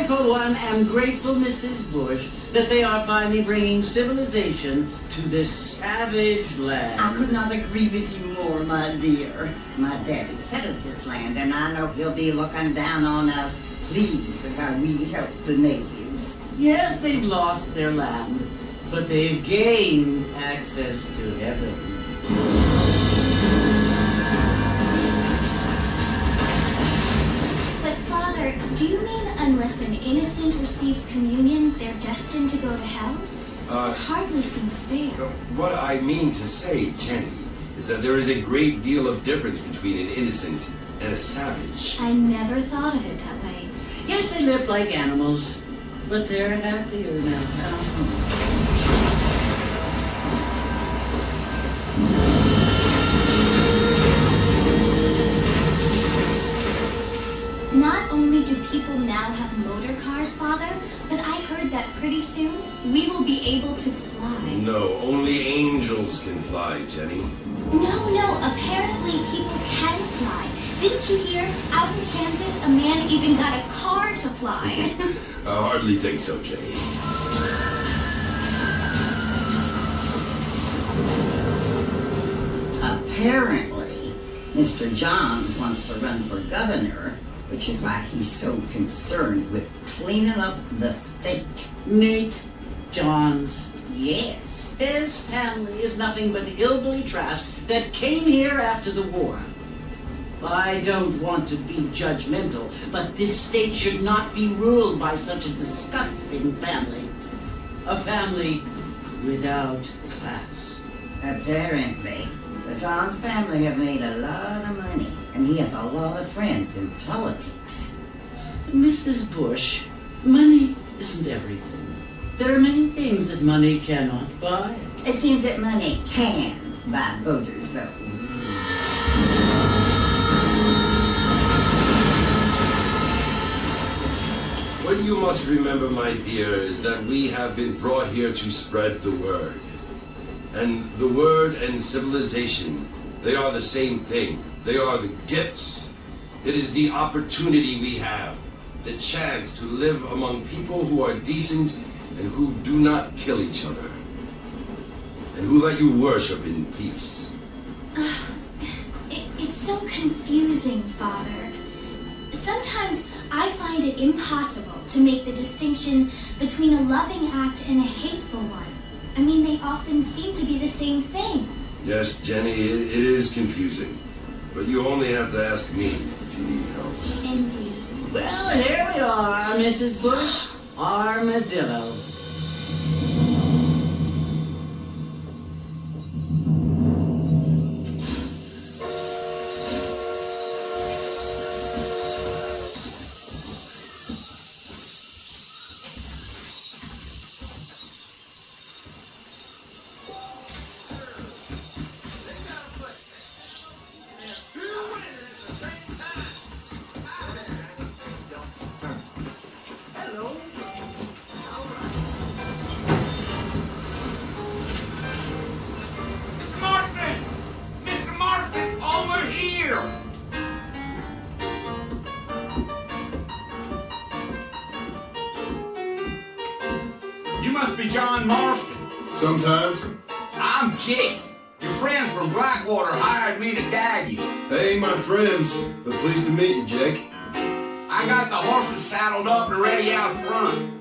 for one, am grateful, Mrs. Bush, that they are finally bringing civilization to this savage land. I could not agree with you more, my dear. My daddy settled this land, and I know he'll be looking down on us, pleased with how we help the natives. Yes, they've lost their land, but they've gained access to heaven. But Father, do you mean unless an innocent receives communion, they're destined to go to hell? It hardly seems fair. What I mean to say, Jenny, is that there is a great deal of difference between an innocent and a savage. I never thought of it that way. Yes, they live like animals, but they're happier now. Not only do people now have motor cars, Father, but I heard that pretty soon we will be able to fly. No, only angels can fly, Jenny. No, apparently people can fly. Didn't you hear? Out in Kansas, a man even got a car to fly. I hardly think so, Jenny. Apparently, Mr. Johns wants to run for governor, which is why he's so concerned with cleaning up the state. Nate Johns. Yes. His family is nothing but hillbilly trash that came here after the war. I don't want to be judgmental, but this state should not be ruled by such a disgusting family. A family without class. Apparently, the Johns family have made a lot of money, and he has a lot of friends in politics. Mrs. Bush, money isn't everything. There are many things that money cannot buy. It seems that money can buy voters, though. What you must remember, my dear, is that we have been brought here to spread the word. And the word and civilization, they are the same thing. They are the gifts. It is the opportunity we have, the chance to live among people who are decent and who do not kill each other, and who let you worship in peace. It's so confusing, Father. Sometimes I find it impossible to make the distinction between a loving act and a hateful one. I mean, they often seem to be the same thing. Yes, Jenny, it is confusing. But you only have to ask me if you need help. Indeed. Well, here we are, Mrs. Bush. Armadillo. You must be John Marston. Sometimes. I'm Jake. Your friends from Blackwater hired me to guide you. They ain't my friends, but pleased to meet you, Jake. I got the horses saddled up and ready out front.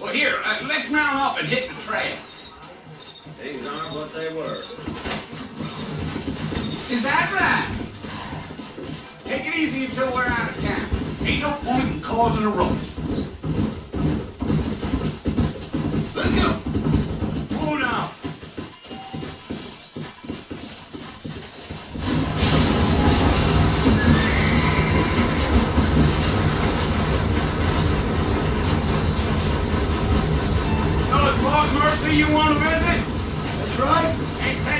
Well, here, let's mount up and hit the trail. Things aren't what they were. Is that right? Take it easy until we're out of town. Ain't no point in causing a rush. Let's go. Hold on. Mercy, you want to visit? That's right.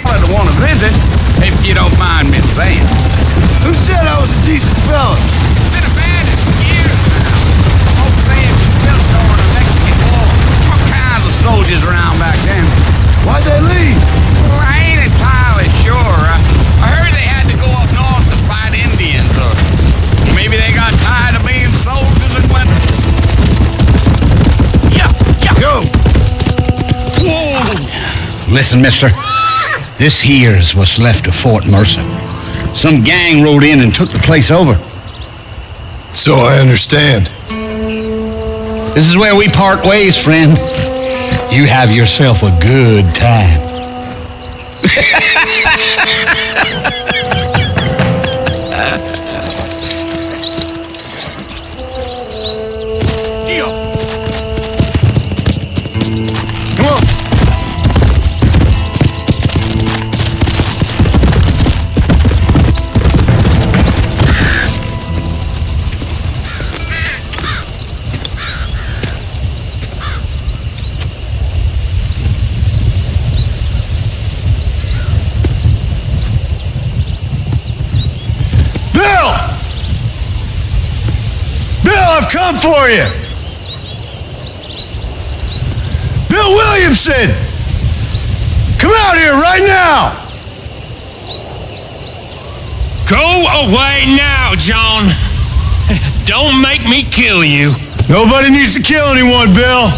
I want to visit, if you don't mind me saying. fellas? Been abandoned for years now. Old man was built during the Mexican War. All kinds of soldiers around back then. Why'd they leave? Well, I ain't entirely sure. I heard they had to go up north to fight Indians, or maybe they got tired of being soldiers and went. Yeah. Go! Whoa! Listen, mister. This here's what's left of Fort Mercer. Some gang rode in and took the place over. So I understand. This is where we part ways, friend. You have yourself a good time. Come on! I've come for you! Bill Williamson! Come out here right now! Go away now, John. Don't make me kill you. Nobody needs to kill anyone, Bill.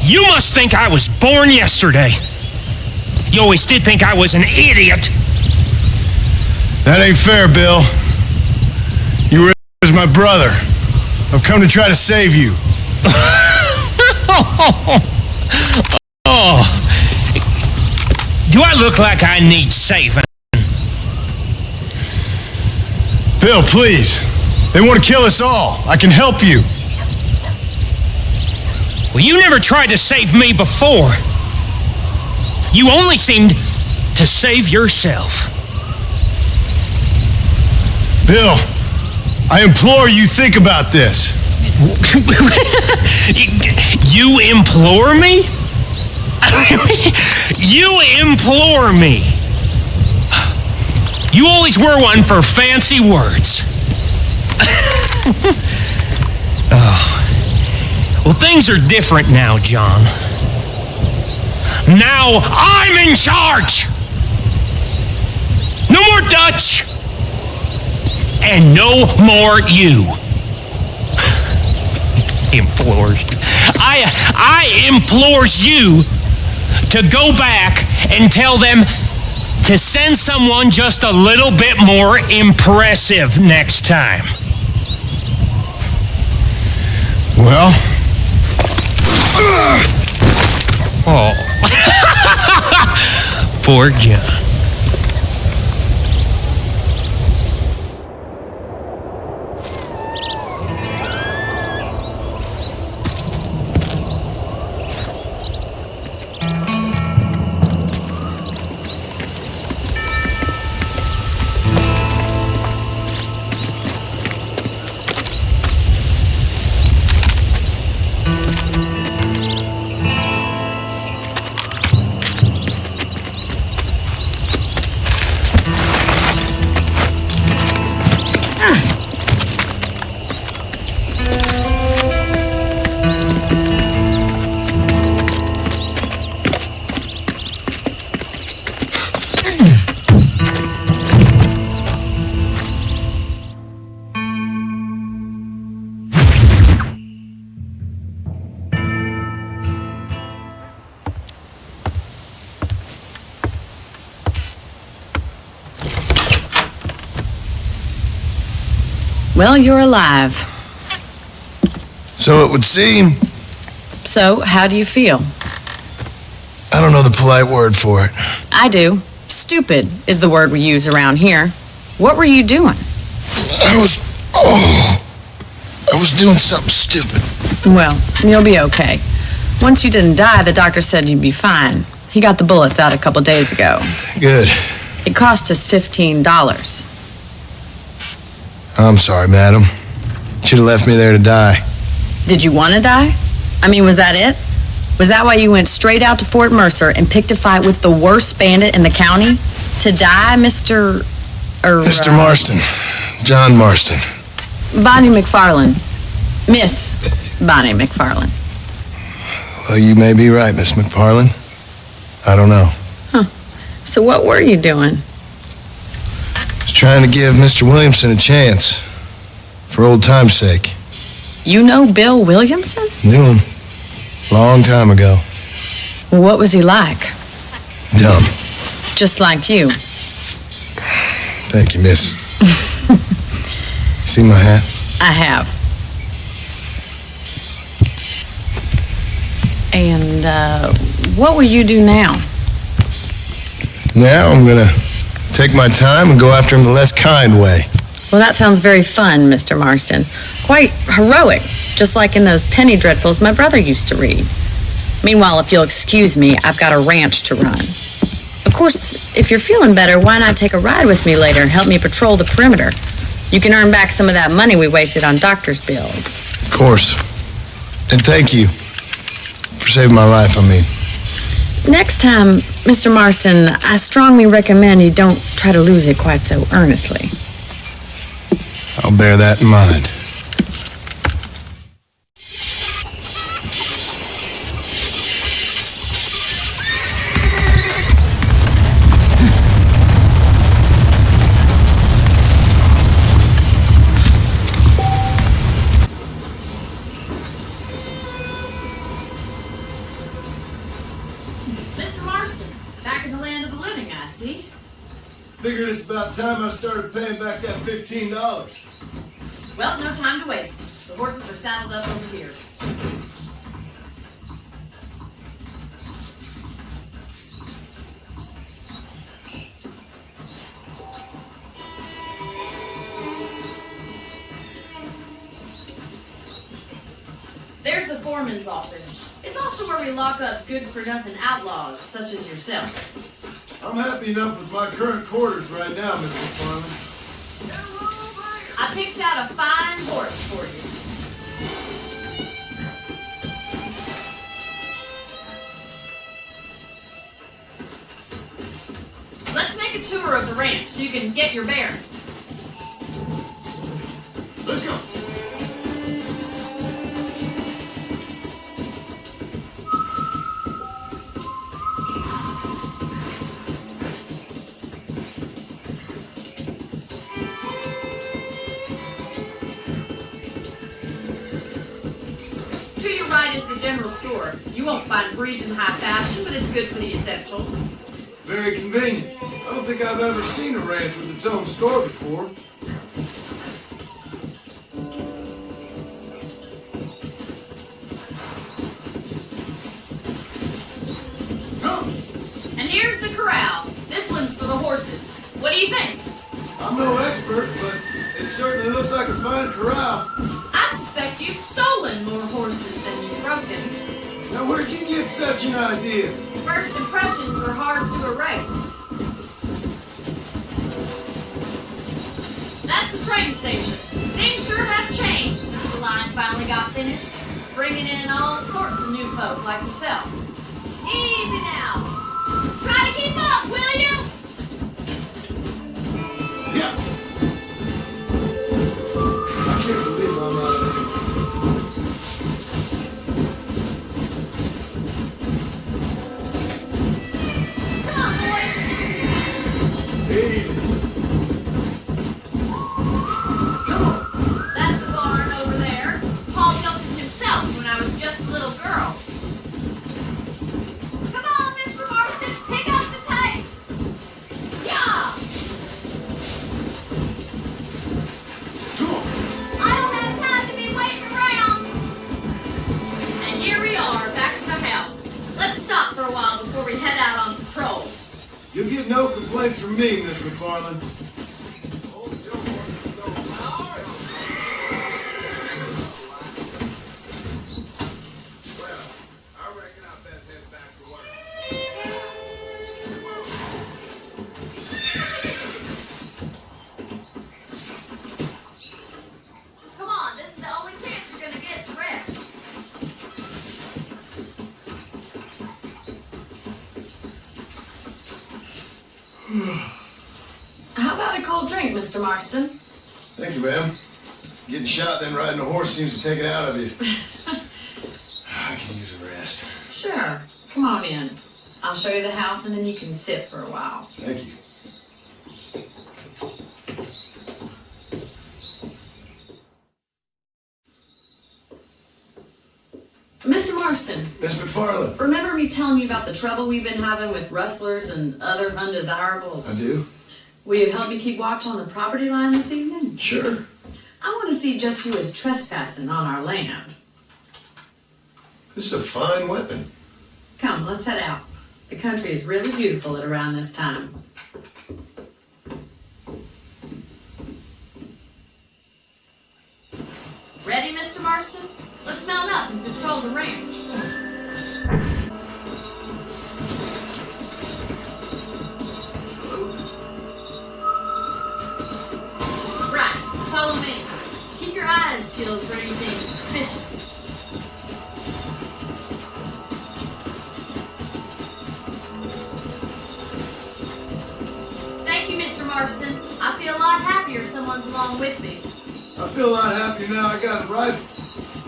You must think I was born yesterday. You always did think I was an idiot. That ain't fair, Bill. You were as my brother. I've come to try to save you. Oh. Do I look like I need saving? Bill, please. They want to kill us all. I can help you. Well, you never tried to save me before. You only seemed to save yourself. Bill, I implore you think about this. You implore me? You implore me. You always were one for fancy words. Oh. Well, things are different now, John. Now I'm in charge. No more Dutch. And no more you. Implores. I implores you to go back and tell them to send someone just a little bit more impressive next time. Well? Oh. Poor John. Well, you're alive. So it would seem. So, how do you feel? I don't know the polite word for it. I do. Stupid is the word we use around here. What were you doing? I was doing something stupid. Well, you'll be okay. Once you didn't die, the doctor said you'd be fine. He got the bullets out a couple days ago. Good. It cost us $15. I'm sorry, madam. Should have left me there to die. Did you want to die? I mean, was that it? Was that why you went straight out to Fort Mercer and picked a fight with the worst bandit in the county? To die, Mr. Mr. Marston. John Marston. Bonnie McFarlane. Miss Bonnie McFarlane. Well, you may be right, Miss McFarlane. I don't know. Huh. So what were you doing? Just trying to give Mr. Williamson a chance. For old time's sake. You know Bill Williamson? Knew him. Long time ago. Well, what was he like? Dumb. Just like you. Thank you, miss. See my hat? I have. And, what will you do now? Now I'm gonna take my time and go after him the less kind way. Well, that sounds very fun, Mr. Marston. Quite heroic, just like in those penny dreadfuls my brother used to read. Meanwhile, if you'll excuse me, I've got a ranch to run. Of course, if you're feeling better, why not take a ride with me later and help me patrol the perimeter? You can earn back some of that money we wasted on doctor's bills. Of course. And thank you for saving my life, I mean. Next time, Mr. Marston, I strongly recommend you don't try to lose it quite so earnestly. I'll bear that in mind. Mr. Marston, back in the land of the living, I see. Figured it's about time I started paying back that $15. Well, no time to waste. The horses are saddled up over here. There's the foreman's office. It's also where we lock up good-for-nothing outlaws, such as yourself. I'm happy enough with my current quarters right now, Mr. Farman. I picked out a fine horse for you. Let's make a tour of the ranch so you can get your bearings. Let's go. To your right is the general store. You won't find Parisian high fashion, but it's good for the essentials. Very convenient. I don't think I've ever seen a ranch with its own store before. And here's the corral. This one's for the horses. What do you think? I'm no expert, but it certainly looks like a fine corral. I suspect you've stolen more horses than you've broken. Now, where'd you get such an idea? First impressions are hard to erase. That's the train station. Things sure have changed since the line finally got finished, bringing in all sorts of new folk like yourself. Easy now. Try to keep up, will you? Yeah. I can't believe I'm out of here. Come on, boys. Easy. Come on. That's the barn over there. Paul built it himself when I was just a little girl. Come on, Mr. Marston, pick up the pace. Yeah. Come on. I don't have time to be waiting around. And here we are, back at the house. Let's stop for a while before we head out on patrol. You'll get no complaints from me, Miss McFarland. Come on, this is the only chance you're gonna get to rest. How about about a cold drink, Mr. Marston? Thank you, ma'am. Getting shot, then riding a horse seems to take it out of you. I can use a rest. Sure. Come on in. I'll show you the house and then you can sit for a while. Thank you. Mr. Marston. Miss McFarland. Remember me telling you about the trouble we've been having with rustlers and other undesirables? I do. Will you help me keep watch on the property line this evening? Sure. I want to see just who is trespassing on our land. This is a fine weapon. Come, let's head out. The country is really beautiful at around this time. Ready, Mr. Marston? Let's mount up and patrol the ranch. Right, follow me. Keep your eyes peeled for anything suspicious. Thank you, Mr. Marston. I feel a lot happier someone's along with me. I feel a lot happier now I got a rifle.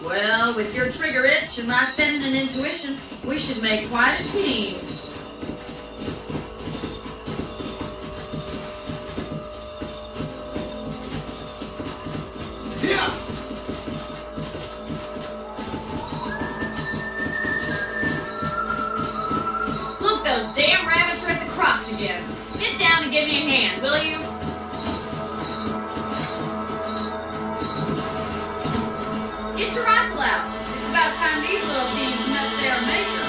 Well, with your trigger itch and my feminine intuition, we should make quite a team. Yeah. Look, those damn rabbits are at the crops again. Get down and give me a hand, will you? Get your rifle out. It's about time these little thieves met their maker.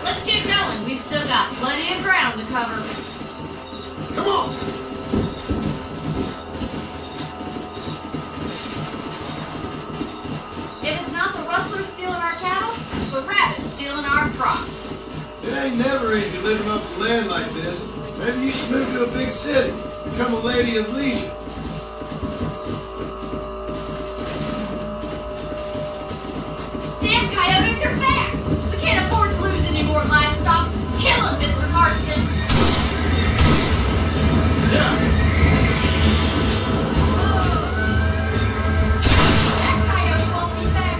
Let's get going. We've still got plenty of ground to cover. Come on. If it's not the rustlers stealing our cattle, it's the rabbits stealing our crops. It ain't never easy living off the land like this. Maybe you should move to a big city. Become a lady of leisure. Damn coyotes are back! We can't afford to lose any more livestock. Kill them, Mr. Marston! Yeah. That coyote won't be back.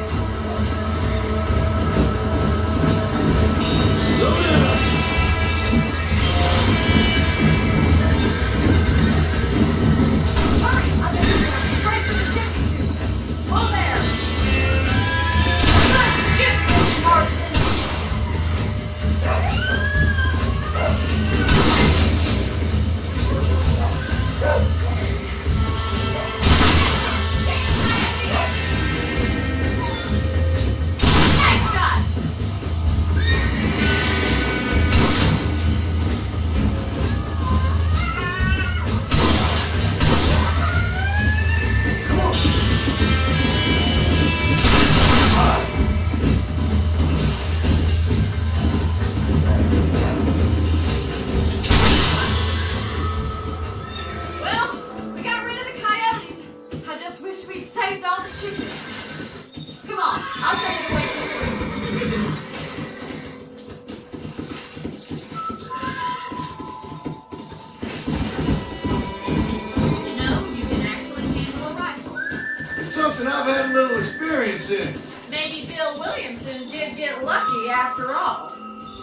Slow down. Hurry! I bet you're going straight to the gypsy tube. Whoa there! Good shit, Mr. Marston! Nice shot! Well, we got rid of the coyotes. I just wish we'd saved all the chickens. Come on, I'll show you the way to You know, you can actually handle a rifle. It's something I've had a little experience in. Maybe Bill Williamson did get lucky after all.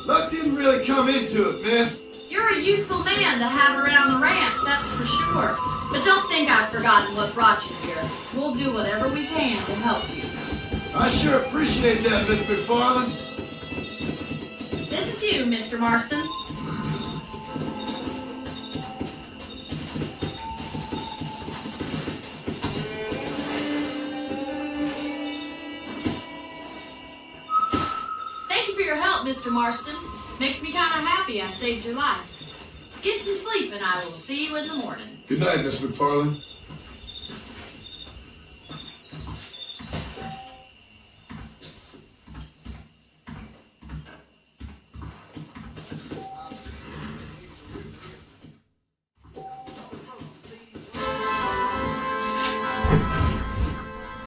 Luck didn't really come into it, miss. You're a useful man to have around the ranch, that's for sure. But don't think think I've forgotten what brought you here. We'll do whatever we can to help you. I sure appreciate that, Miss McFarland. This is you, Mr. Marston. Thank you for your help, Mr. Marston. Makes me kind of happy I saved your life. Get some sleep and I will see you in the morning. Good night, Miss McFarland.